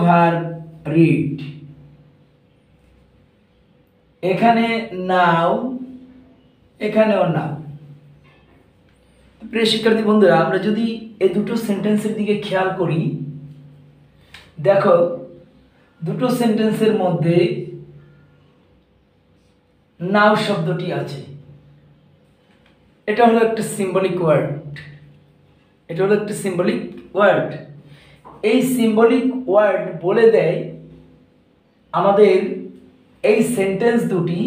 Verb read, এখানে নাও, এখানেও নাও। প্রিয় শিক্ষার্থী বন্ধুরা, আমরা যদি এই দুটো সেন্টেন্সের দিকে খেয়াল করি, দেখো দুটো সেন্টেন্সের মধ্যে নাও শব্দটি আছে। এটা হলো একটা সিম্বলিক ওয়ার্ড, এটা হলো একটা সিম্বলিক ওয়ার্ড। এই সিম্বলিক ওয়ার্ড বলে দেয় আমাদের এই সেন্টেন্স দুটি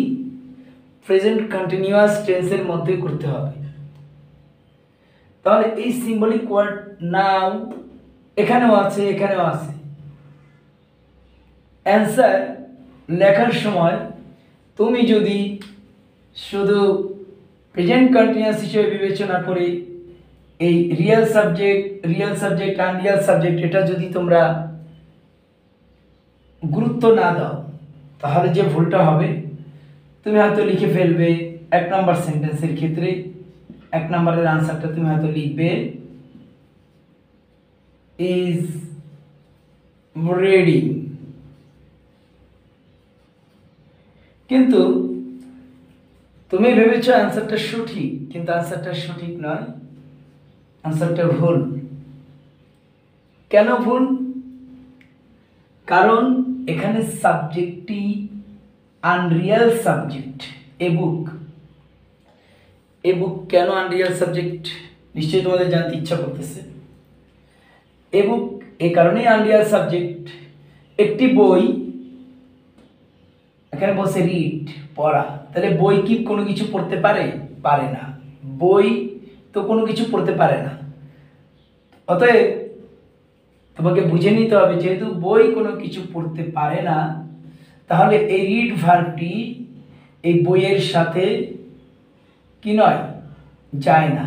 প্রেজেন্ট কন্টিনিউয়াস টেন্সের মধ্যে করতে হবে। তাহলে এই সিম্বলিক ওয়ার্ড নাও এখানেও আছে, এখানেও আছে। অ্যান্সার লেখার সময় তুমি যদি শুধু প্রেজেন্ট কন্টিনিউয়াস হিসেবে বিবেচনা করে এই রিয়েল সাবজেক্ট আনরিয়েল সাবজেক্ট এটা যদি তোমরা গুরুত্ব না দাও, তাহলে যে ভুলটা হবে, তুমি হয়তো লিখে ফেলবে 1 নম্বর সেন্টেন্সের ক্ষেত্রে 1 নম্বরের আনসারটা তুমি হয়তো লিখবে ইজ রিডিং, কিন্তু তুমি ভেবেছো আনসারটা সঠিক, কিন্তু আনসারটা সঠিক নয়, আনসারটা ভুল। কেন ভুল? কারণ এখানে সাবজেক্টটি আনরিয়েল সাবজেক্ট। এ বুক কেন আনরিয়েল সাবজেক্ট নিশ্চয়ই তোমাদের জানতে ইচ্ছা করতেছে। এ বুক এই কারণেই আনরিয়েল সাবজেক্ট, একটি বই, এখানে বসে রিড পড়া, তাহলে বই কি কোনো কিছু পড়তে পারে? পারে না। বই তো কোনো কিছু পড়তে পারে না। অতএব তোমাকে বুঝে নিতে হবে, যেহেতু বই কোনো কিছু পড়তে পারে না, তাহলে এই রিড ভার্বটি এই বইয়ের সাথে কি নয়, যায় না।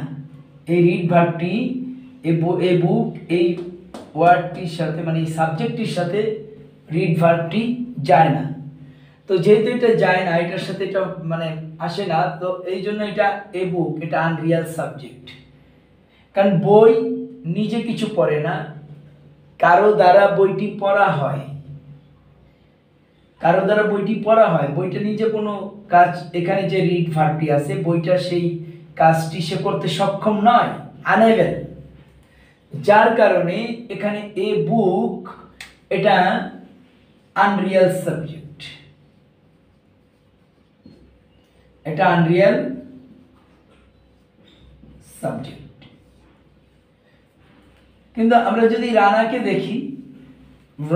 এই রিড ভার্বটি এই বুক এই ওয়ার্ডটির সাথে, মানে এই সাবজেক্টটির সাথে রিড ভার্বটি যায় না। তো যেহেতু এটা যায় না, এটার সাথে এটা মানে আসে না, তো এই জন্য এটা এ বুক, এটা আনরিয়েল সাবজেক্ট। কারণ বই নিজে কিছু পড়ে না, কারো দ্বারা বইটি পড়া হয়, কারো দ্বারা বইটি পড়া হয়। বইটা নিজে কোনো কাজ, এখানে যে রিড ভার্বটি আছে, বইটা সেই কাজটি সে করতে সক্ষম নয়, আনএবল। যার কারণে এখানে এ বুক এটা আনরিয়েল সাবজেক্ট, এটা আনরিয়েল সাবজেক্ট। কিন্তু আমরা যদি রানাকে দেখি,